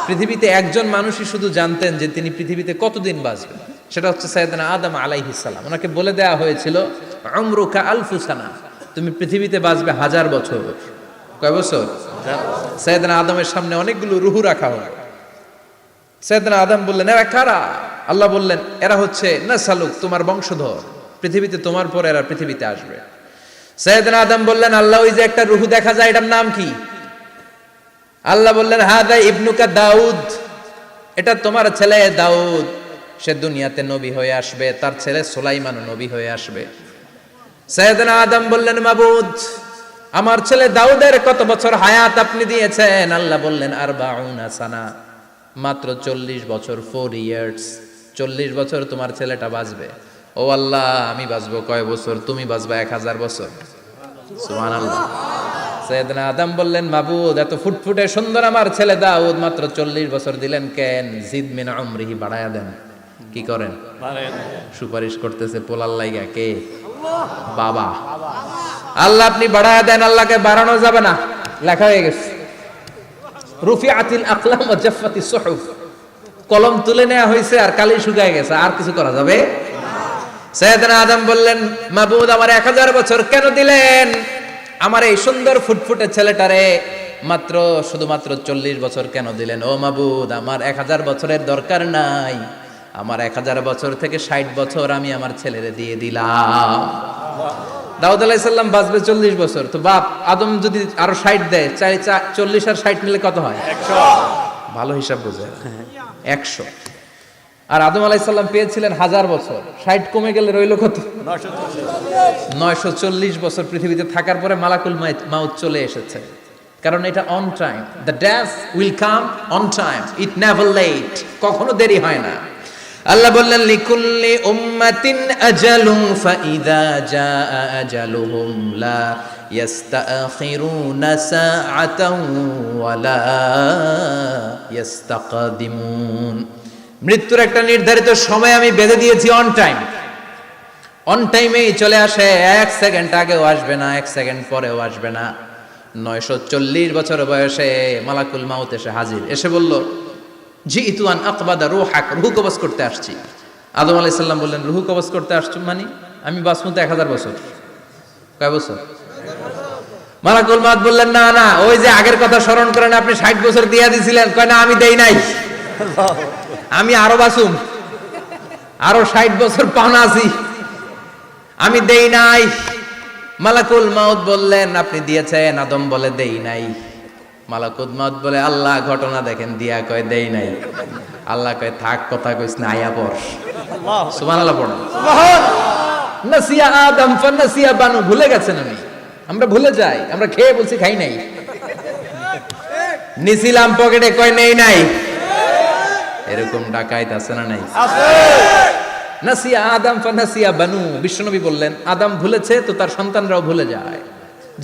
পৃথিবীতে একজন মানুষই শুধু জানতেন যে তিনি পৃথিবীতে কতদিন বাঁচবেন, সেটা হচ্ছে সাইয়েদনা আদম আলাইহিস সালাম। ওনাকে বলে দেওয়া হয়েছিল উমরুকা আলফু সানা, তুমি পৃথিবীতে বাঁচবে 1000 বছর। কয় বছর? সাইয়েদনা আদমের সামনে অনেকগুলো রুহু রাখা হলো। সাইয়েদনা আদম বললেন, এরা কারা? আল্লাহ বললেন, এরা হচ্ছে নাসালুক, তোমার বংশধর, পৃথিবীতে তোমার পর এরা পৃথিবীতে আসবে। সাইয়েদনা আদম বললেন, আল্লাহ ওই যে একটা রুহু দেখা যায়, এটার নাম কি? আল্লাহ বললেন, হাদা ইবনুকা দাউদ, এটা তোমার ছেলে দাউদ, সে দুনিয়াতে নবী হয়ে আসবে, তার ছেলে সুলাইমান নবী হয়ে আসবে। সাইয়েদনা আদম বললেন, মাবুদ, আমার ছেলে দাউদের কত বছর হায়াত আপনি দিয়েছেন? আল্লাহ বললেন, 40 সানা, মাত্র 40 বছর, 4 ইয়ার্স, 40 বছর তোমার ছেলেটা বাঁচবে। ও আল্লাহ, আমি বাঁচবো কয় বছর? তুমি বাঁচবা 1000 বছর। সুবহানাল্লাহ। সাইয়েদনা আদম বললেন, মাবুদ, এত ফুটফুটে সুন্দর আমার ছেলে দাউদ, মাত্র 40 বছর দিলেন কেন? জিদ মিন উমরিহি, বাড়ায়া দেন। কি করেন? সুপারিশ করতেছে পোলার লাইগা কে? বাবা। আল্লাহ আপনি বাড়ায়া দেন। আল্লাহকে বাড়ানো যাবে না, লেখা হয়ে গেছে। রুফিআতিল আকলাম ওয়া জাফফাতিস সুহুফ, কলম তুলে নেওয়া হয়েছে আর কালি শুকায় গেছে, আর কিছু করা যাবে? সাইয়েদনা আদম বললেন, মাবুদ, আমার 1000 বছর কেন দিলেন? আমার এই সুন্দর ফুটফুটে ছেলেটারে মাত্র শুধুমাত্র 40 বছর কেন দিলেন? ও মাবুদ, আমার 1000 বছরের দরকার নাই, আমার 1000 বছর থেকে 60 বছর আমি আমার ছেলেরে দিয়ে দিলাম। দাউদ আলাইহিস সালাম বাঁচবে 40 বছর, তো বাপ আদম যদি আরো 60 দেয়, 40 আর 60 মিলে কত হয়? 100। ভালো হিসাব বোঝে, 100। আর আদম আলাইহিস সালাম পেয়েছিলেন 1000 বছর, 60 কমে গেলে রইল কত? 940 বছর পৃথিবীতে থাকার পরে মালাকুল মাউত চলে এসেছে। কারণ এটা on time, the death will come on time, it never late, কখনো দেরি হয় না। আল্লাহ বললেন, লিকুল্লি উম্মাতিন আজালুন ফাইদা জাআ আজালুহুম লা ইস্তাখিরুনা সাআতান ওয়া লা ইস্তাকদিমুন। মৃত্যুর একটা নির্ধারিত সময় আমি বেঁধে দিয়েছি, অন টাইম, অন টাইমেই চলে আসে, 1 সেকেন্ড আগেও আসবে না, 1 সেকেন্ড পরেও আসবে না। 940 বছর বয়সে মালাকুল মাউত এসে হাজির, এসে বলল, জিইতু আন আকবাদা রূহাক, রূহ কবজ করতে আসছি। আদম আলাইহিস সালাম বললেন, রূহ কবজ করতে আসছো মানে? আমি বাঁচবো তো 1000 বছর। কয় বছর? মালাকুল মাউত বললেন, না না, ওই যে আগের কথা স্মরণ করেন, আপনি 60 বছর দিয়া দিছিলেন। কয় না, আমি দেই নাই, আমি আরো বাঁচুম, আরো 60 বছর পাওনা আছি, আমি দেই নাই। মালাকুল মাউত বললেন, আপনি দিয়েছেন? আদম বলে, দেই নাই। মালাকুল মাউত বলে, আল্লাহ ঘটনা দেখেন, দিয়া কয় দেই নাই। আল্লাহ কয়, থাক, কথা কইস না, আয়া পড়। সুবহানাল্লাহ পড়ো। নাসিয়া আদম ফানাসিয়া বানু, ভুলে গেছেন উনি, আমরা ভুলে যাই, আমরা খেয়ে বলছি খাই নাই, নিছিলাম পকেটে, কয় নেই নাই। এরকম ডাকাইত আছে না নাই? আছে। নাসিয়া আদম ফানাসিয়া বানু, বিশ্বনবী বললেন, আদম ভুলেছে তো তার সন্তানরাও ভুলে যায়।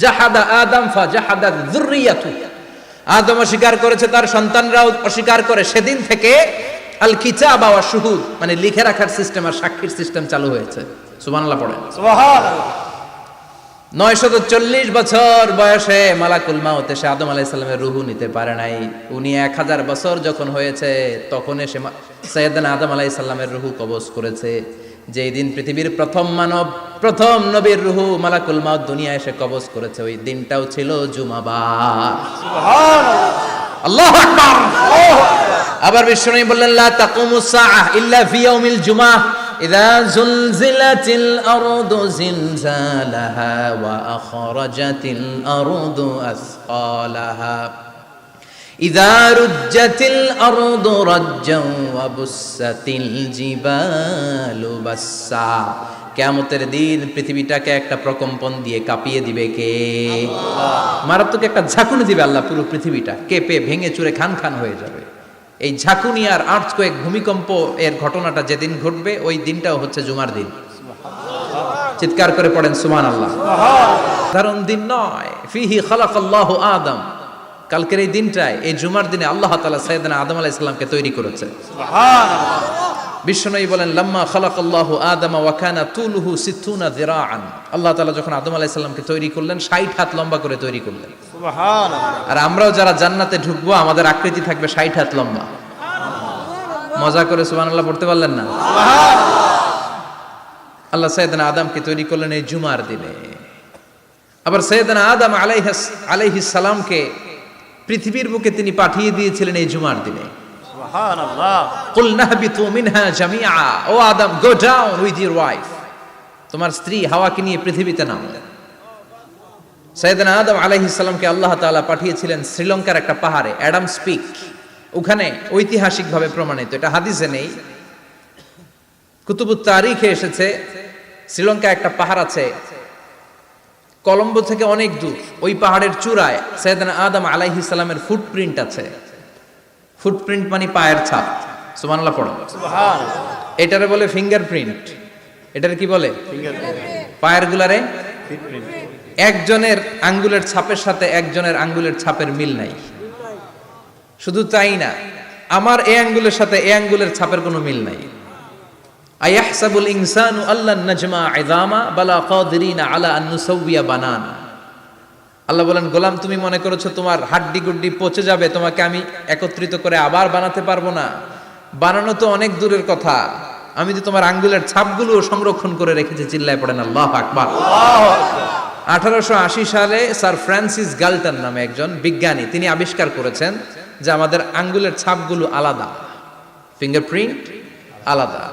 জাহাদা আদম ফাজাহাদা যুররিয়াতু, আদম অস্বীকার করেছে, তার সন্তানরাও অস্বীকার করে। সেদিন থেকে আল কিতাব ওয়া শুহুদ, মানে লিখে রাখার সিস্টেম আর সাক্ষীর সিস্টেম চালু হয়েছে। সুবহানাল্লাহ পড়েন। সুবহানাল্লাহ। 940 বছর বয়সে মালাকুল মাউত এসে আদম আলাইহিস সালামের রূহ নিতে পারে নাই। উনি 1000 বছর যখন হয়েছে তখন এসে সাইয়েদনা আদম আলাইহিস সালামের রূহ কবজ করেছে। যেই দিন পৃথিবীর প্রথম মানব, প্রথম নবীর রূহ মালাকুল মাউত দুনিয়া এসে কবজ করেছে, ওই দিনটাও ছিল জুমাবার। সুবহানাল্লাহ, আল্লাহু আকবার। আবার বিশ্বনবী বললেন, লা তাকুমুস সাআহ ইল্লা ফি ইয়াউমিল জুমআহ ইযা যুলজিলাতিল আরদু জিলজালাহা ওয়া আখরাজাতিল আরদু আসকালাহা ইযা রুজ্জাতিল আরদু রাজ্জান ওয়া বুসাতিল জিবালু বাসসা। কিয়ামতের দিন পৃথিবীটাকে একটা প্রকম্পন দিয়ে কাঁপিয়ে দিবে কে? আল্লাহ। মারাত্মক একটা ঝাঁকুনি দিবে আল্লাহ, পুরো পৃথিবীটা কেঁপে ভেঙে চুরে খান খান হয়ে যাবে। এই ঝাঁকুনি আর আর্থকোয়েক, ভূমিকম্প এর ঘটনাটা যেদিন ঘটবে, ওই দিনটাও হচ্ছে জুমার দিন। চিৎকার করে পড়েন সুবহানাল্লাহ। সাধারণ দিন নয়, ফিহি খালাকাল্লাহু আদম। কালকের এই দিনটায়, এই জুমার দিনে আল্লাহ তাআলা সাইয়েদনা আদম আলাইহিস সালামকে তৈরি করেছে। সুবহানাল্লাহ। বিশ্বনবী বলেন লাম্মা খালাকাল্লাহু আদামা ওয়া কানা তুলুহু 60 যিরাআন, আল্লাহ তাআলা যখন আদম আলাইহিস সালামকে তৈরি করলেন 60 হাত লম্বা করে তৈরি করলেন। সুবহানাল্লাহ। আর আমরাও যারা জান্নাতে ঢুকবো আমাদের আকৃতি থাকবে 60 হাত লম্বা। মজা করে সুবহানাল্লাহ পড়তে পারলেন না? আল্লাহ সাইয়েদনা আদমকে তৈরি করলেন এই জুমার দিনে। আবার সাইয়েদনা আদম আলাইহিস সালামকে পৃথিবীর বুকে তিনি পাঠিয়ে দিয়েছিলেন এই জুমার দিনে। সুবহানাল্লাহ। কুল নাহবিতু মিনহা জামিআ, ও Adam go down with your wife, তোমার স্ত্রী হাওয়াকে নিয়ে পৃথিবীতে নামো। সাইয়েদনা আদম আলাইহিস সালামকে আল্লাহ তাআলা পাঠিয়েছিলেন শ্রীলঙ্কার একটা পাহাড়ে, অ্যাডামস পিক। ওখানে ঐতিহাসিকভাবে প্রমাণিত, এটা হাদিসে নেই, কুতুবুত তারিখে এসেছে। শ্রীলঙ্কা একটা পাহাড় আছে, কলম্বো থেকে অনেক দূর। ওই পাহাড়ের চূড়ায় সাইয়েদনা আদম আলাইহিস সালামের ফুটপ্রিন্ট আছে। ফুটপ্রিন্ট মানে পায়ের ছাপ। সুবহানাল্লাহ পড়ো। সুবহানাল্লাহ। এটারে বলে ফিঙ্গারপ্রিন্ট। এটারে কি বলে? পায়ের গুলারে একজনের আঙ্গুলের ছাপের সাথে একজনের আঙ্গুলের ছাপের মিল নাই। শুধু তাই না, আমার এই আঙ্গুলের সাথে এই আঙ্গুলের ছাপের কোনো মিল নাই। আয়াহসাবুল ইনসানু আল্লান নাজমা ইযামা বালা কাদিরিনা আলা আন নুসাউবিয়া বানানা। আল্লাহ বলেন, গোলাম তুমি মনে করেছো তোমার হাড্ডি গুড্ডি পচে যাবে, তোমাকে আমি একত্রিত করে আবার বানাতে পারবো না? বানানো তো অনেক দূরের কথা, আমি তো তোমার আঙ্গুলের ছাপগুলো সংরক্ষণ করে রেখেছি। চিল্লায় পড়েন আল্লাহু আকবার। 1880 সালে স্যার ফ্রান্সিস গাল্টন নামে একজন বিজ্ঞানী, তিনি আবিষ্কার করেছেন যে আমাদের আঙ্গুলের ছাপগুলো আলাদা, ফিঙ্গারপ্রিন্ট আলাদা।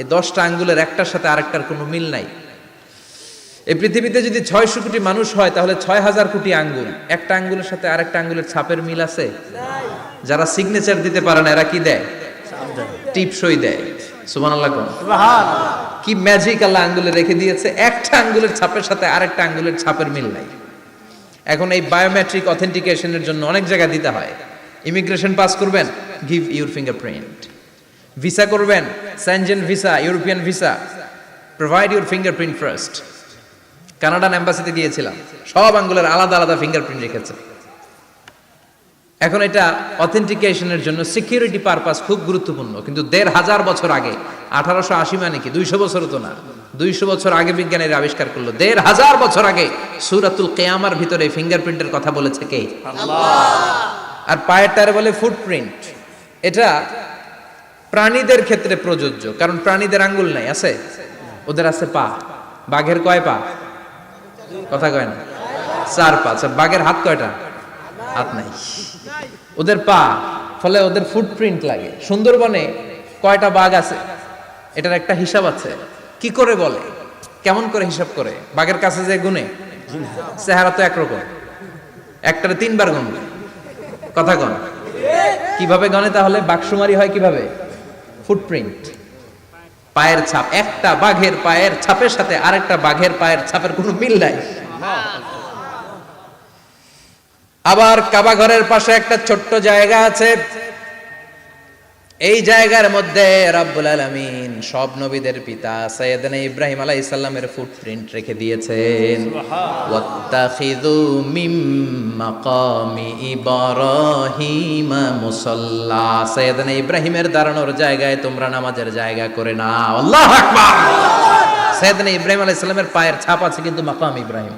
এই 10টা আঙ্গুলের একটার সাথে আরেকটার কোনো মিল নাই। এই পৃথিবীতে যদি 600 কোটি মানুষ হয় তাহলে 6000 কোটি আঙ্গুল, একটা আঙ্গুলের সাথে আরেকটা আঙ্গুলের ছাপের মিল আছে? যারা সিগনেচার দিতে পারে না এরা কি দেয়? টিপসই দেয়। সুবহানাল্লাহ। সুবহানাল্লাহ। কি ম্যাজিক আল্লাহ আঙ্গুলে রেখে দিয়েছে, একটা আঙ্গুলের ছাপের সাথে আরেকটা আঙ্গুলের ছাপের মিল নাই। এখন এই বায়োমেট্রিক অথেন্টিকেশনের জন্য অনেক জায়গায় দিতে হয়। ইমিগ্রেশন পাস করবেন, গিভ ইউর ফিঙ্গারপ্রিন্ট। ভিসা করবেন, Schengen visa, European visa, provide your fingerprint first. Canadian এম্বাসিতে গিয়েছিলাম, সব আঙ্গুলের আলাদা আলাদা ফিঙ্গারপ্রিন্ট রেখেছে। এখন এটা অথেন্টিকেশনের জন্য সিকিউরিটি পারপাস খুব গুরুত্বপূর্ণ। কিন্তু 1500 বছর আগে, 1880 মানে কি 200 বছর তো না, 200 বছর আগে বিজ্ঞানীরা আবিষ্কার করলো। 1500 বছর আগে সূরাতুল কিয়ামার ভিতরে ফিঙ্গারপ্রিন্টের কথা বলেছে কে? আল্লাহ। আর পায়েরটারে বলে ফুটপ্রিন্ট। এটা প্রাণীদের ক্ষেত্রে প্রযোজ্য, কারণ প্রাণীদের আঙ্গুল নাই, আছে? ওদের আছে পা। বাঘের কয় পা? কথা কয় না, 4 পা। আচ্ছা, বাঘের হাত কয়টা? হাত নাই, ওদের পা। ফলে ওদের ফুটপ্রিন্ট লাগে। সুন্দরবনে কয়টা বাঘ আছে এটার একটা হিসাব আছে। কি করে বলে, কেমন করে হিসাব করে? বাঘের কাছে যে গুনে, চেহারা তো একরকম, একটারে 3 বার গুনবে। কথা কন, কিভাবে গনে তাহলে? বাঘসুমারি হয় কিভাবে? ফুটপ্রিন্ট, পায়ের ছাপ। একটা বাঘের পায়ের ছাপের সাথে আরেকটা বাঘের পায়ের ছাপের কোনো মিল নাই। আবার কাবা ঘরের পাশে একটা ছোট্ট জায়গা আছে, এই জায়গার মধ্যে রব্বুল আলামিন সব নবীদের পিতা সাইয়েদনা ইব্রাহিম আলাইহিস সালামের ফুটপ্রিন্ট রেখে দিয়েছেন। ওয়াত্তাখিযু মিম মাকামি ইব্রাহিম মুসাল্লা, সাইয়েদনা ইব্রাহিমের দাঁড়ানোর জায়গায় তোমরা নামাজের জায়গা করে নাও। আল্লাহু আকবার। সাইয়েদনা ইব্রাহিম আলাইহিস সালামের পায়ের ছাপ আছে কিন্তু মাকাম ইব্রাহিম।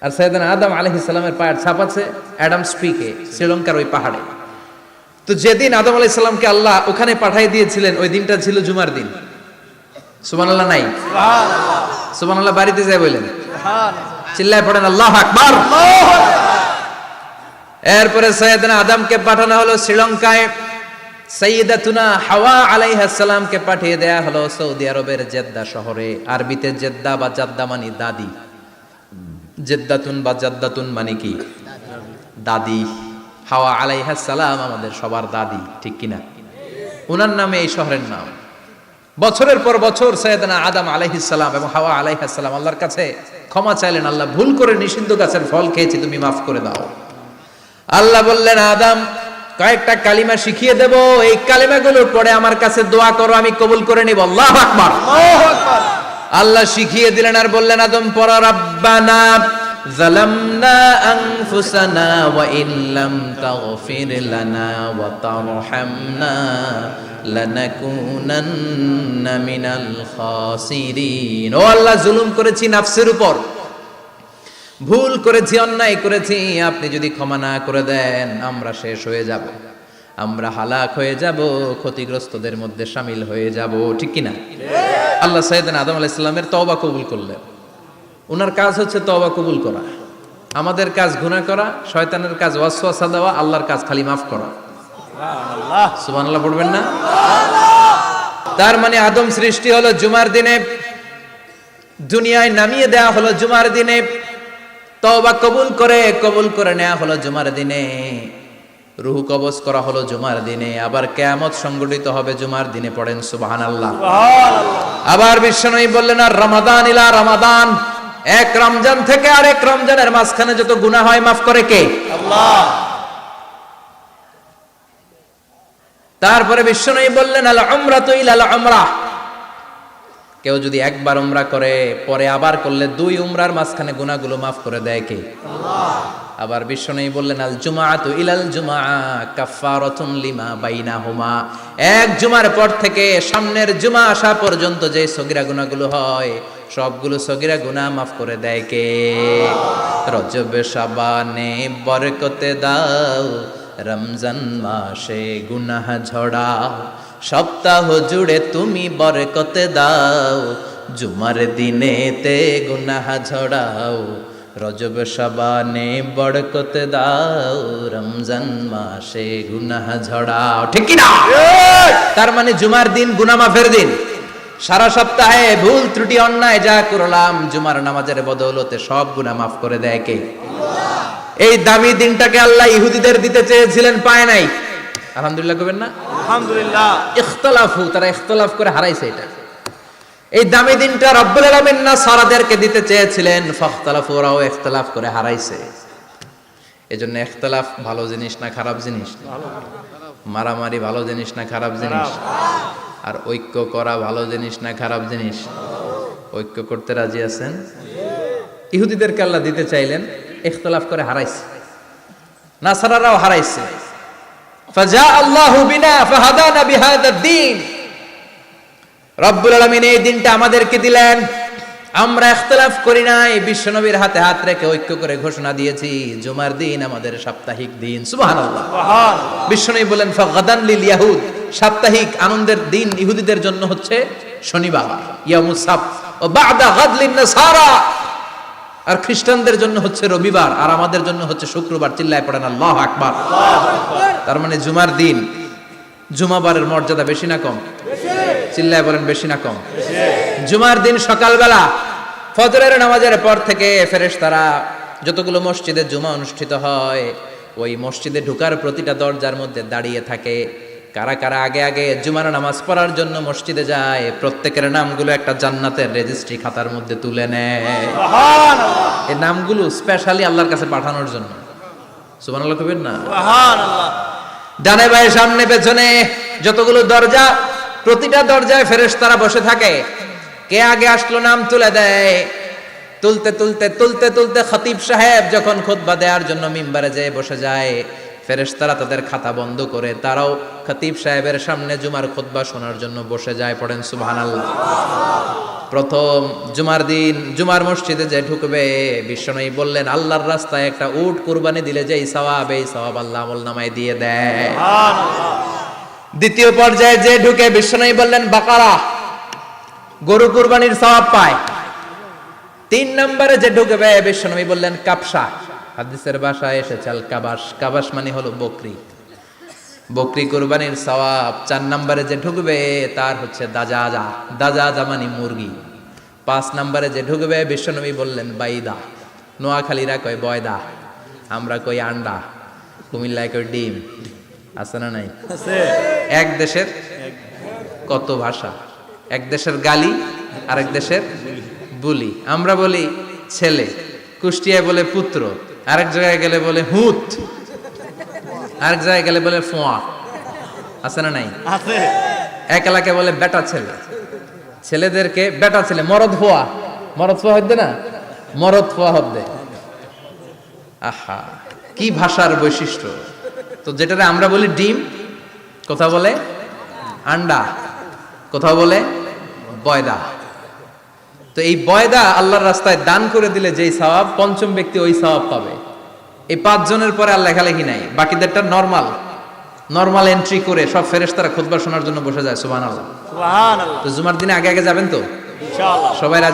আর সাইয়েদনা আদম আলাইহিস সালামের পায়ের ছাপ আছে অ্যাডামস পিকে, শ্রীলঙ্কার ওই পাহাড়ে। তো যেদিন আদম আলাইহিস সালামকে আল্লাহ ওখানে পাঠিয়ে দিয়েছিলেন, ওই দিনটা ছিল জুমার দিন। সুবহানাল্লাহ নাই? সুবহানাল্লাহ। সুবহানাল্লাহ বাড়িতে যায় বলেন, সুবহানাল্লাহ। চিল্লায় পড়েন আল্লাহু আকবার। এরপরে সাইয়েদনা আদমকে পাঠানো হলো শ্রীলঙ্কায়, সাইয়্যিদাতুনা হাওয়া আলাইহিস সালামকে পাঠিয়ে দেয়া হলো সৌদি আরবের জেদ্দা শহরে। আরবিতে জেদ্দা বা জাদ্দা মানে দাদি। জেদ্দাতুন বা জাদ্দাতুন মানে কি? দাদি। হাওয়া আলাইহিস সালাম আমাদের সবার দাদি, ঠিক কিনা? ওনার নামে এই শহরের নাম। বছরের পর বছর সাইয়েদনা আদম আলাইহিস সালাম এবং হাওয়া আলাইহিস সালাম আল্লাহর কাছে ক্ষমা চাইলেন, আল্লাহ ভুল করে নিষিদ্ধ গাছের ফল খেয়েছি, তুমি মাফ করে দাও। আল্লাহ বললেন, আদম কয়েকটা কালিমা শিখিয়ে দেব, এই কালিমাগুলো পড়ে আমার কাছে দোয়া করো, আমি কবুল করে নিব। আল্লাহু আকবার। আল্লাহু আকবার। আল্লাহ শিখিয়ে দিলেন আর বললেন, আদম পড়ো, রাব্বানা যালামনা আনফুসানা ওয়া ইল্লাম তাগফির লানা ওয়া তারহামনা লানাকুনান্না মিনাল খাসিরিন। ও আল্লাহ, জুলুম করেছি নাফসের উপর, ভুল করেছি, অন্যায় করেছি, আপনি যদি ক্ষমা না করে দেন আমরা শেষ হয়ে যাব, আমরা হালাক হয়ে যাব, ক্ষতিগ্রস্তদের মধ্যে শামিল হয়ে যাব। ঠিক কিনা? আল্লাহ সাইয়েদনা আদম আলাইহিস সালামের তওবা কবুল করলেন। ওনার কাজ হচ্ছে তওবা কবুল করা, আমাদের কাজ গুনাহ করা, শয়তানের কাজ ওয়াসওয়াসা দেওয়া, আল্লাহর কাজ খালি মাফ করা। সুবহানাল্লাহ পড়বেন না? তার মানে আদম সৃষ্টি হলো জুমার দিনে, দুনিয়ায় নামিয়ে দেয়া হলো জুমার দিনে, তওবা কবুল করে নেওয়া হলো জুমার দিনে, রূহ কবজ করা হলো জুমার দিনে, আবার কিয়ামত সংগঠিত হবে জুমার দিনে। পড়েন সুবহানাল্লাহ। আবার বিশ্বনবী বললেন, আর রমাদান ইলা রমাদান, এক রমজান থেকে আরেক রমজানের মাঝখানে যত গুনাহ হয় মাফ করে কে? আল্লাহ। তারপরে বিশ্বনবী বললেন, আল উমরাতু ইলাল উমরাহ, কেউ যদি একবার উমরা করে পরে আবার করলে দুই উমরার মাঝখানে গুনাহগুলো মাফ করে দেয় কে? আল্লাহ। আবার বিশ্বনবী বললেন, আল জুমআতু ইলাল জুমআ কাফফারাতুন লিমা বাইনাহুমা, এক জুমার পর থেকে সামনের জুমা আসা পর্যন্ত যে সগীরা গুনাহগুলো হয় সবগুলো সগীরা গুনাহ মাফ করে দেয় কে? রজব শাবানে বরকতে দাও, রমজান মাসে গুনাহ ঝড়াও, সপ্তাহ জুড়ে তুমি বরকতে দাও, জুমার দিনেতে গুনাহ ঝড়াও, রজব শাবানে বরকতে দাও, রমজান মাসে গুনাহ ঝড়াও। ঠিক কি না? তার মানে জুমার দিন গুনাহ মাফের দিন। সারা সপ্তাহে ভুল ত্রুটি অন্যায় যা করলাম জুমার নামাজের বদৌলতে সব গুনাহ মাফ করে দেয় কে? আল্লাহ। এই দামি দিনটাকে আল্লাহ ইহুদিদের দিতে চেয়েছিলেন, পায় নাই। আলহামদুলিল্লাহ কবেন না? আলহামদুলিল্লাহ। ইখতিলাফু, তারা ইখতিলাফ করে হারাইছে এটা। এই দামি দিনটা রব্বুল আলামিন নাসারাদেরকে দিতে চেয়েছিলেন, ফাখতালাফু, ওরাও ইখতিলাফ করে হারাইছে। এজন্য ইখতিলাফ ভালো জিনিস না খারাপ জিনিস? মারামারি ভালো জিনিস না খারাপ জিনিস? আর ঐক্য করা ভালো জিনিস না খারাপ জিনিস? ঐক্য করতে রাজি আছেন? ইহুদিদেরকে আল্লাহ দিতে চাইলেন, ইখতিলাফ করে হারাইছে, নাসারারাও হারাইছে। ফাজা আল্লাহু বিনা ফাহাদানা বিহাদাদ দ্বীন, রব্বুল আলামিন এই দিনটা আমাদেরকে দিলেন, আমরা ইখতিলাফ করি নাই, বিশ্বনবীর হাতে হাত রেখে ঐক্য করে ঘোষণা দিয়েছি জুমার দিন আমাদের সাপ্তাহিক দিন। সুবহানাল্লাহ। বিশ্বনবী বলেন, ফাগাদান লিল ইয়াহুদ, সাপ্তাহিক আনন্দের দিন ইহুদিদের জন্য হচ্ছে শনিবার, ইয়ামুস সাbt, ও বা'দা গাদ লিন নাসারা, আর খ্রিস্টানদের জন্য হচ্ছে রবিবার, আর আমাদের জন্য হচ্ছে শুক্রবার। চিল্লায় পড়েন আল্লাহু আকবার। তার মানে জুমার দিন, জুমাবারের মর্যাদা বেশি না কম? চিল্লায় বলেন বেশি না কম? জুমার দিন সকালবেলা ফজরের নামাজের পর থেকে ফেরেশতারা যতগুলো মসজিদে জুমা অনুষ্ঠিত হয় ওই মসজিদে ঢোকার প্রতিটা দরজার মধ্যে দাঁড়িয়ে থাকে। কারা কারা আগে আগে জুমার নামাজ পড়ার জন্য মসজিদে যায়, প্রত্যেকের নামগুলো একটা জান্নাতের রেজিস্ট্রি খাতার মধ্যে তুলে নেয়। সুবহানাল্লাহ। এই নামগুলো স্পেশালি আল্লাহর কাছে পাঠানোর জন্য। সুবহানাল্লাহ কইবেন না? সুবহানাল্লাহ। ডানে বায়ে সামনে পেছনে যতগুলো দরজা, প্রতিটা দরজায় ফেরেশতারা বসে থাকে। কে আগে আসলো নাম তুলে দেয়। তুলতে তুলতে তুলতে তুলতে খতিব সাহেব যখন খুতবা দেওয়ার জন্য মিম্বারে যেয়ে বসে যায়, ফেরেশতারা তাদের খাতা বন্ধ করে তারাও খতিব সাহেবের সামনে জুমার খুতবা শোনার জন্য বসে যায়। পড়েন সুবহানাল্লাহ। প্রথম জুমার দিন জুমার মসজিদে যে ঢুকবে, বিশ্বনবী বললেন, আল্লাহর রাস্তায় একটা উট কুরবানি দিলে যেই সওয়াব, এই সওয়াব আল্লাহ আমলনামায় দিয়ে দেয়। সুবহানাল্লাহ। দ্বিতীয় পর্যায়ে যে ঢুকে, বিশ্বনবী বললেন বাকারা, গরু কুরবানির সওয়াব পায়। তিন নম্বরে যে ঢুকবে, বিশ্বনবী বললেন কাবসা, হাদিসের ভাষায় এসেছে আল কাবাস, কাবাস মানে হলো বকরি, বকরি কুরবানির সওয়াব। চার নম্বরে যে ঢুকবে তার হচ্ছে দাজাজা, দাজাজা মানে মুরগি। পাঁচ নম্বরে যে ঢুকবে, বিশ্বনবী বললেন বাইদা, নোয়াখালীরা কয় বয়দা, আমরা কই আন্ডা, কুমিল্লায় কই ডিম। আছে না নাই? আছে। এক দেশের কত ভাষা, এক দেশের গালি আরেক দেশের বুলি। আমরা বলি ছেলে, কুষ্টিয়ায় বলে পুত্র, আরেক জায়গায় গেলে বলে হুত, আরেক জায়গায় গেলে বলে ফোয়া। আছে না নাই? আছে। এক এলাকায় বলে বেটা ছেলে, ছেলেদেরকে বেটা ছেলে, মরদ ফোয়া, মরদ ফোয়া হদ্দে না, মরদ ফোয়া হদ্দে। আহা, কি ভাষার বৈশিষ্ট্য। তো যেটারে আমরা বলি ডিম, কোথাও বলে আন্ডা, কোথাও বলে বয়দা। তো এই বয়দা আল্লাহর রাস্তায় দান করে দিলে যেই সওয়াব, পঞ্চম ব্যক্তি ওই সওয়াব পাবে। এই 5 জনের পরে আর লেখালেখি নাই, বাকিদেরটা নরমাল এন্ট্রি করে সব ফেরেশতারা খুতবা শোনার জন্য বসে যায়। সুবহানাল্লাহ। সুবহানাল্লাহ। তো জুমার দিনে আগে আগে যাবেন তো ইনশাআল্লাহ। সবাই রাজি?